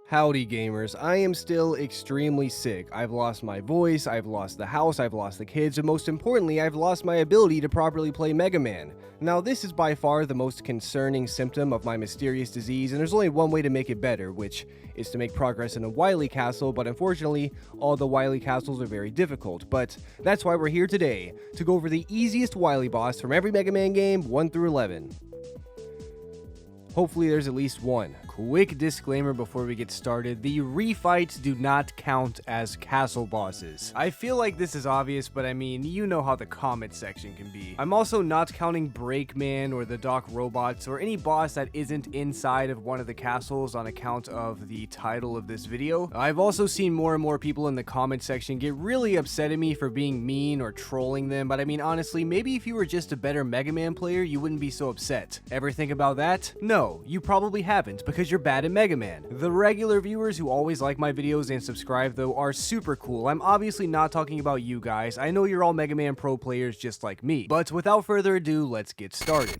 Howdy gamers, I am still extremely sick. I've lost my voice, I've lost the house, I've lost the kids, and most importantly, I've lost my ability to properly play Mega Man. Now this is by far the most concerning symptom of my mysterious disease, and there's only one way to make it better, which is to make progress in a Wily Castle, but unfortunately, all the Wily Castles are very difficult. But that's why we're here today, to go over the easiest Wily boss from every Mega Man game, 1 through 11. Hopefully there's at least one. Quick disclaimer before we get started, the refights do not count as castle bosses. I feel like this is obvious, but I mean, you know how the comment section can be. I'm also not counting Breakman or the Doc Robots or any boss that isn't inside of one of the castles on account of the title of this video. I've also seen more and more people in the comment section get really upset at me for being mean or trolling them, but I mean, honestly, maybe if you were just a better Mega Man player, you wouldn't be so upset. Ever think about that? No, you probably haven't, because you're bad at Mega Man. The regular viewers who always like my videos and subscribe though are super cool. I'm obviously not talking about you guys. I know you're all Mega Man Pro players just like me. But without further ado, let's get started.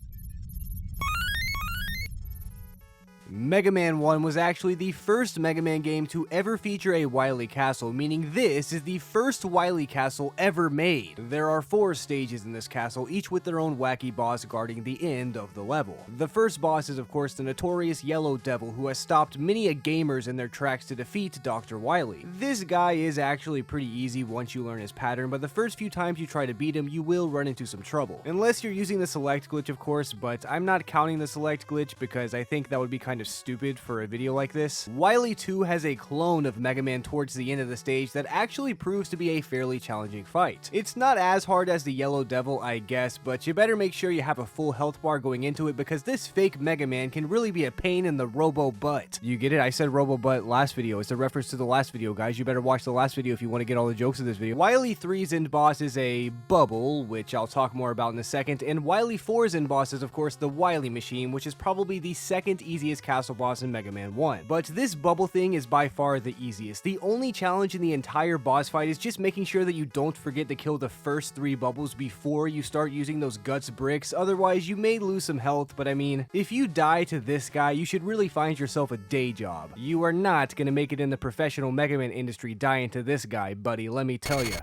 Mega Man 1 was actually the first Mega Man game to ever feature a Wily Castle, meaning this is the first Wily Castle ever made. There are 4 stages in this castle, each with their own wacky boss guarding the end of the level. The first boss is of course the notorious Yellow Devil, who has stopped many a gamers in their tracks to defeat Dr. Wily. This guy is actually pretty easy once you learn his pattern, but the first few times you try to beat him, you will run into some trouble. Unless you're using the select glitch of course, but I'm not counting the select glitch because I think that would be kind of stupid for a video like this. Wily 2 has a clone of Mega Man towards the end of the stage that actually proves to be a fairly challenging fight. It's not as hard as the Yellow Devil, I guess, but you better make sure you have a full health bar going into it because this fake Mega Man can really be a pain in the robo butt. You get it? I said robo butt last video. It's a reference to the last video, guys. You better watch the last video if you want to get all the jokes of this video. Wily 3's end boss is a bubble, which I'll talk more about in a second, and Wily 4's end boss is of course the Wily Machine, which is probably the second easiest castle boss in Mega Man 1. But this bubble thing is by far the easiest. The only challenge in the entire boss fight is just making sure that you don't forget to kill the first 3 bubbles before you start using those guts bricks, otherwise you may lose some health, but I mean, if you die to this guy, you should really find yourself a day job. You are not gonna make it in the professional Mega Man industry dying to this guy, buddy, let me tell ya.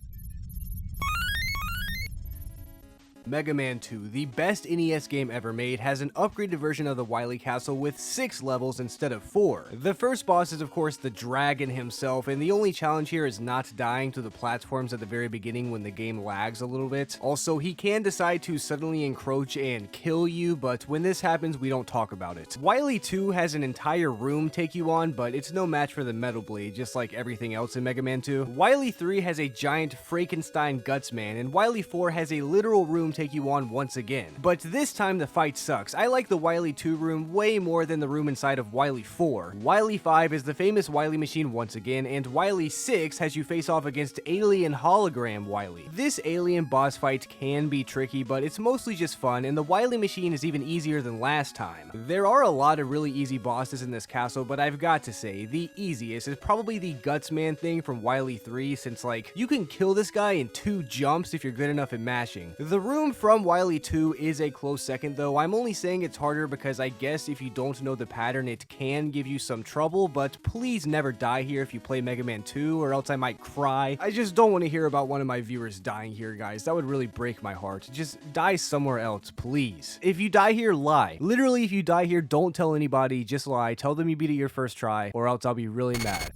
Mega Man 2, the best NES game ever made, has an upgraded version of the Wily Castle with 6 levels instead of 4. The first boss is of course the dragon himself, and the only challenge here is not dying to the platforms at the very beginning when the game lags a little bit. Also, he can decide to suddenly encroach and kill you, but when this happens, we don't talk about it. Wily 2 has an entire room take you on, but it's no match for the Metal Blade, just like everything else in Mega Man 2. Wily 3 has a giant Frankenstein Guts Man, and Wily 4 has a literal room take you on once again. But this time the fight sucks. I like the Wily 2 room way more than the room inside of Wily 4. Wily 5 is the famous Wily Machine once again, and Wily 6 has you face off against Alien Hologram Wily. This alien boss fight can be tricky, but it's mostly just fun, and the Wily Machine is even easier than last time. There are a lot of really easy bosses in this castle, but I've got to say, the easiest is probably the Guts Man thing from Wily 3, since like, you can kill this guy in 2 jumps if you're good enough at mashing. The room from Wily 2 is a close second though. I'm only saying it's harder because I guess if you don't know the pattern, it can give you some trouble, but please never die here if you play Mega Man 2 or else I might cry. I just don't want to hear about one of my viewers dying here, guys. That would really break my heart. Just die somewhere else, please. If you die here, lie. Literally, if you die here, don't tell anybody, just lie. Tell them you beat it your first try, or else I'll be really mad.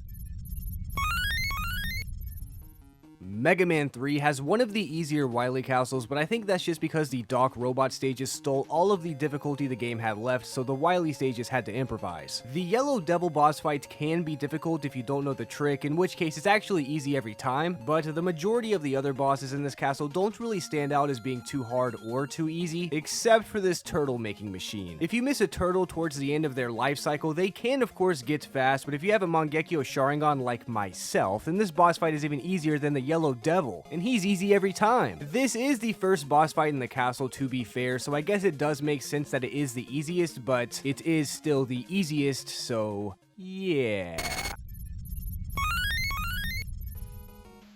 Mega Man 3 has one of the easier Wily Castles, but I think that's just because the Doc Robot stages stole all of the difficulty the game had left, so the Wily stages had to improvise. The Yellow Devil boss fight can be difficult if you don't know the trick, in which case it's actually easy every time, but the majority of the other bosses in this castle don't really stand out as being too hard or too easy, except for this turtle making machine. If you miss a turtle towards the end of their life cycle, they can of course get fast, but if you have a Mangekyo Sharingan like myself, then this boss fight is even easier than the Yellow Devil, and he's easy every time. This is the first boss fight in the castle, to be fair, so I guess it does make sense that it is the easiest, but it is still the easiest, so yeah.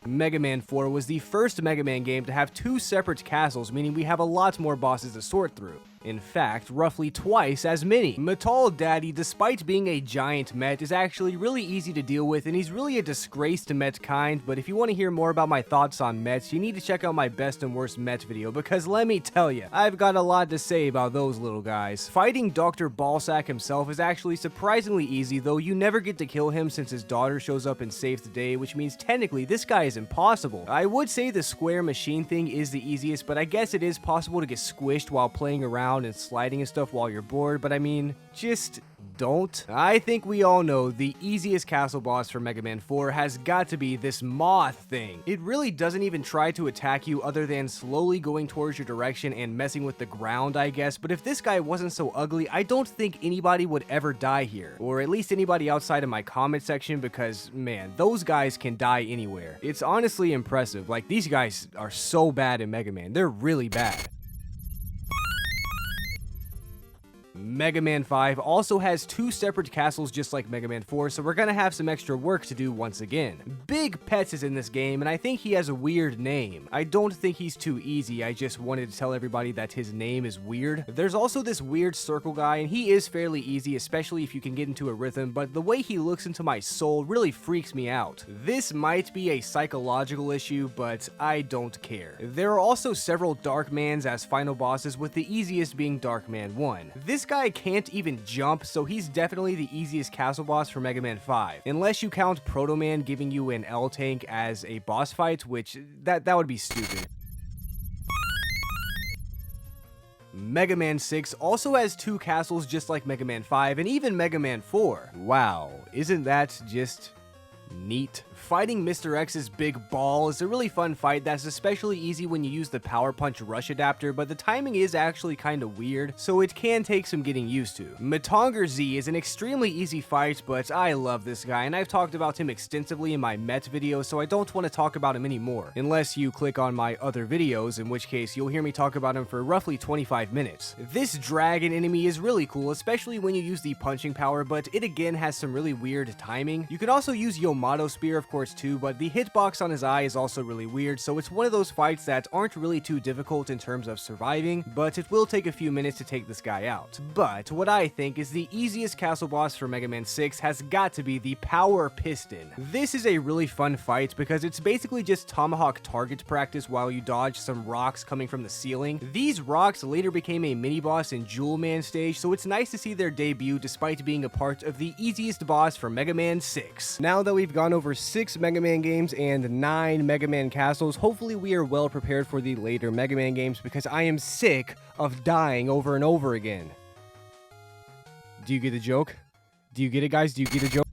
Mega Man 4 was the first Mega Man game to have 2 separate castles, meaning we have a lot more bosses to sort through. In fact, roughly twice as many. Metal Daddy, despite being a giant Met, is actually really easy to deal with, and he's really a disgrace to Met kind, but if you want to hear more about my thoughts on Mets, you need to check out my best and worst Met video, because let me tell you, I've got a lot to say about those little guys. Fighting Dr. Ballsack himself is actually surprisingly easy, though you never get to kill him since his daughter shows up and saves the day, which means technically this guy is impossible. I would say the square machine thing is the easiest, but I guess it is possible to get squished while playing around and sliding and stuff while you're bored, but I mean, just don't. I think we all know the easiest castle boss for Mega Man 4 has got to be this moth thing. It really doesn't even try to attack you other than slowly going towards your direction and messing with the ground, I guess, but if this guy wasn't so ugly, I don't think anybody would ever die here, or at least anybody outside of my comment section, because man, those guys can die anywhere. It's honestly impressive. Like, these guys are so bad in Mega Man. They're really bad. Mega Man 5 also has two separate castles just like Mega Man 4, so we're gonna have some extra work to do once again. Big Pets is in this game, and I think he has a weird name. I don't think he's too easy, I just wanted to tell everybody that his name is weird. There's also this weird circle guy, and he is fairly easy, especially if you can get into a rhythm, but the way he looks into my soul really freaks me out. This might be a psychological issue, but I don't care. There are also several Darkmans as final bosses, with the easiest being Darkman 1. This guy can't even jump, so he's definitely the easiest castle boss for Mega Man 5. Unless you count Proto Man giving you an L-Tank as a boss fight, which that would be stupid. Mega Man 6 also has two castles just like Mega Man 5 and even Mega Man 4. Wow, isn't that just neat? Fighting Mr. X's big ball is a really fun fight that's especially easy when you use the Power Punch Rush adapter, but the timing is actually kinda weird, so it can take some getting used to. Matonger Z is an extremely easy fight, but I love this guy, and I've talked about him extensively in my Met video, so I don't want to talk about him anymore, unless you click on my other videos, in which case you'll hear me talk about him for roughly 25 minutes. This dragon enemy is really cool, especially when you use the punching power, but it again has some really weird timing. You can also use Yamato Spear, of course, too, but the hitbox on his eye is also really weird, so it's one of those fights that aren't really too difficult in terms of surviving, but it will take a few minutes to take this guy out. But what I think is the easiest castle boss for Mega Man 6 has got to be the Power Piston. This is a really fun fight because it's basically just tomahawk target practice while you dodge some rocks coming from the ceiling. These rocks later became a mini-boss in Jewel Man stage, so it's nice to see their debut despite being a part of the easiest boss for Mega Man 6. Now that we've gone over 6 Mega Man games and 9 Mega Man castles, hopefully we are well prepared for the later Mega Man games because I am sick of dying over and over again. Do you get the joke? Do you get it, guys? Do you get the joke?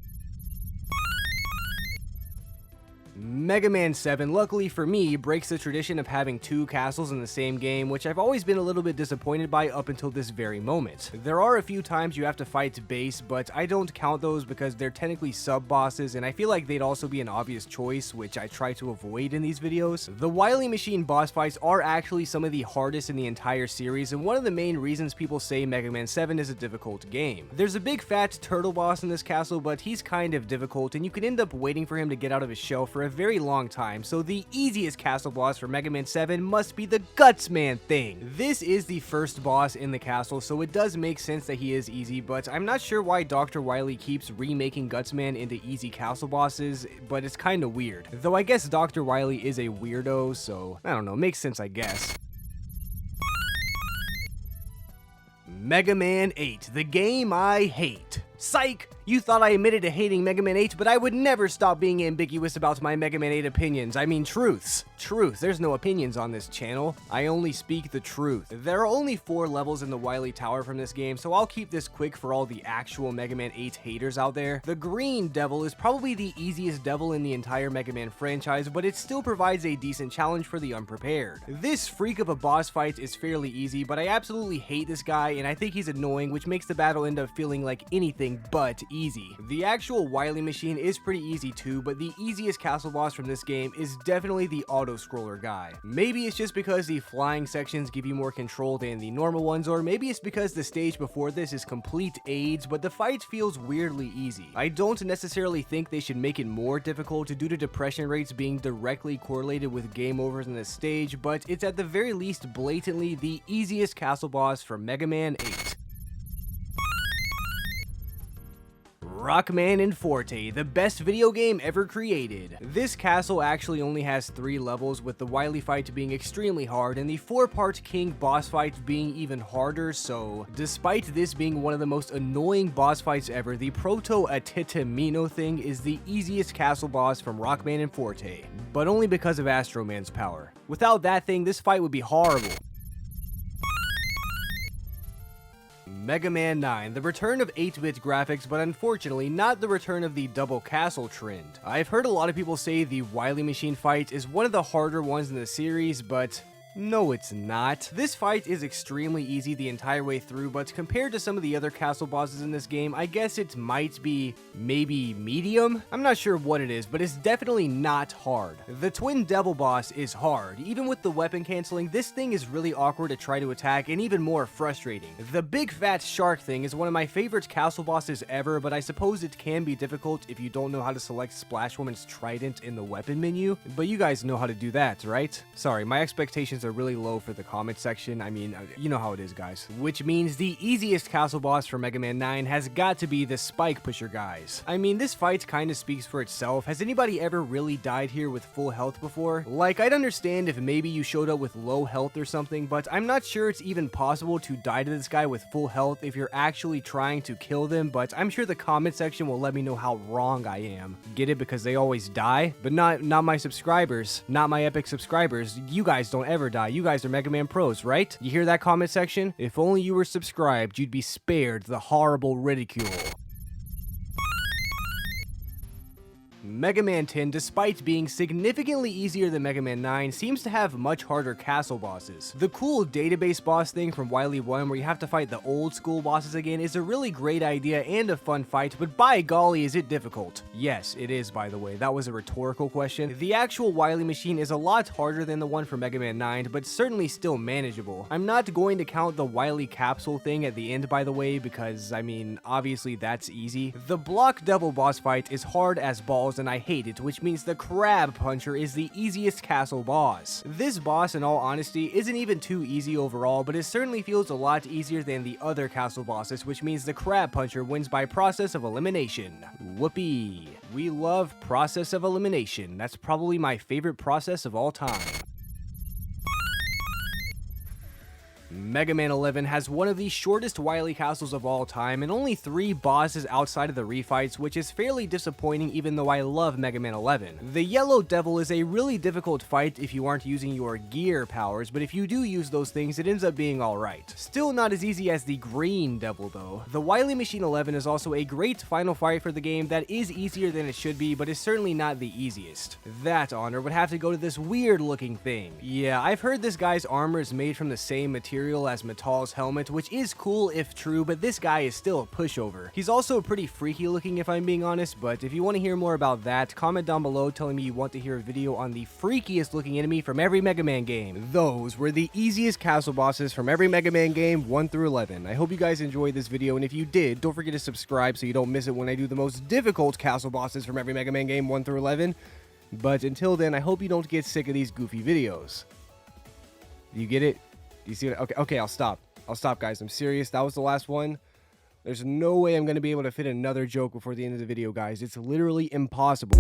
Mega Man 7, luckily for me, breaks the tradition of having two castles in the same game, which I've always been a little bit disappointed by up until this very moment. There are a few times you have to fight base, but I don't count those because they're technically sub-bosses, and I feel like they'd also be an obvious choice, which I try to avoid in these videos. The Wily Machine boss fights are actually some of the hardest in the entire series, and one of the main reasons people say Mega Man 7 is a difficult game. There's a big fat turtle boss in this castle, but he's kind of difficult, and you can end up waiting for him to get out of his shell for a very long time, so the easiest castle boss for Mega Man 7 must be the Gutsman thing. This is the first boss in the castle, so it does make sense that he is easy, but I'm not sure why Dr. Wily keeps remaking Gutsman into easy castle bosses, but it's kinda weird. Though I guess Dr. Wily is a weirdo, so I don't know, makes sense I guess. Mega Man 8, the game I hate. Psych! You thought I admitted to hating Mega Man 8, but I would never stop being ambiguous about my Mega Man 8 opinions. I mean truths. Truth. There's no opinions on this channel. I only speak the truth. There are only 4 levels in the Wily Tower from this game, so I'll keep this quick for all the actual Mega Man 8 haters out there. The Green Devil is probably the easiest devil in the entire Mega Man franchise, but it still provides a decent challenge for the unprepared. This freak of a boss fight is fairly easy, but I absolutely hate this guy, and I think he's annoying, which makes the battle end up feeling like anything anything but easy. The actual Wily machine is pretty easy too, but the easiest castle boss from this game is definitely the auto-scroller guy. Maybe it's just because the flying sections give you more control than the normal ones, or maybe it's because the stage before this is complete AIDS, but the fight feels weirdly easy. I don't necessarily think they should make it more difficult due to depression rates being directly correlated with game overs in this stage, but it's at the very least blatantly the easiest castle boss from Mega Man 8. Rockman and Forte, the best video game ever created. This castle actually only has 3 levels, with the Wily fight being extremely hard and the 4-part King boss fight being even harder, so despite this being one of the most annoying boss fights ever, the Proto-Atitamino thing is the easiest castle boss from Rockman and Forte, but only because of Astro Man's power. Without that thing, this fight would be horrible. Mega Man 9, the return of 8-bit graphics, but unfortunately not the return of the double castle trend. I've heard a lot of people say the Wily machine fight is one of the harder ones in the series, but no, it's not. This fight is extremely easy the entire way through, but compared to some of the other castle bosses in this game, I guess it might be maybe medium? I'm not sure what it is, but it's definitely not hard. The Twin Devil boss is hard. Even with the weapon canceling, this thing is really awkward to try to attack and even more frustrating. The big fat shark thing is one of my favorite castle bosses ever, but I suppose it can be difficult if you don't know how to select Splash Woman's trident in the weapon menu, but you guys know how to do that, right? Sorry, my expectations are really low for the comment section. I mean, you know how it is, guys. Which means the easiest castle boss for Mega Man 9 has got to be the Spike Pusher guys. I mean, this fight kind of speaks for itself. Has anybody ever really died here with full health before? Like, I'd understand if maybe you showed up with low health or something, but I'm not sure it's even possible to die to this guy with full health if you're actually trying to kill them, but I'm sure the comment section will let me know how wrong I am. Get it? Because they always die? But not my subscribers, not my epic subscribers. You guys don't ever die. You guys are Mega Man pros, right? You hear that comment section? If only you were subscribed, you'd be spared the horrible ridicule. Mega Man 10, despite being significantly easier than Mega Man 9, seems to have much harder castle bosses. The cool database boss thing from Wily 1 where you have to fight the old school bosses again is a really great idea and a fun fight, but by golly is it difficult. Yes, it is, by the way. That was a rhetorical question. The actual Wily machine is a lot harder than the one for Mega Man 9, but certainly still manageable. I'm not going to count the Wily capsule thing at the end, by the way, because, I mean, obviously that's easy. The Block Devil boss fight is hard as balls and I hate it, which means the Crab Puncher is the easiest castle boss. This boss, in all honesty, isn't even too easy overall, but it certainly feels a lot easier than the other castle bosses, which means the Crab Puncher wins by process of elimination. Whoopee. We love process of elimination. That's probably my favorite process of all time. Mega Man 11 has one of the shortest Wily castles of all time and only 3 bosses outside of the refights, which is fairly disappointing even though I love Mega Man 11. The Yellow Devil is a really difficult fight if you aren't using your gear powers, but if you do use those things, it ends up being alright. Still not as easy as the Green Devil though. The Wily Machine 11 is also a great final fight for the game that is easier than it should be, but is certainly not the easiest. That honor would have to go to this weird looking thing. Yeah, I've heard this guy's armor is made from the same material as Metal's helmet, which is cool if true, but this guy is still a pushover. He's also pretty freaky looking if I'm being honest, but if you want to hear more about that, comment down below telling me you want to hear a video on the freakiest looking enemy from every Mega Man game. Those were the easiest castle bosses from every Mega Man game 1 through 11. I hope you guys enjoyed this video, and if you did, don't forget to subscribe so you don't miss it when I do the most difficult castle bosses from every Mega Man game 1 through 11. But until then, I hope you don't get sick of these goofy videos. You get it? You see what? Okay, I'll stop. Guys. I'm serious. That was the last one. There's no way I'm going to be able to fit another joke before the end of the video, guys. It's literally impossible.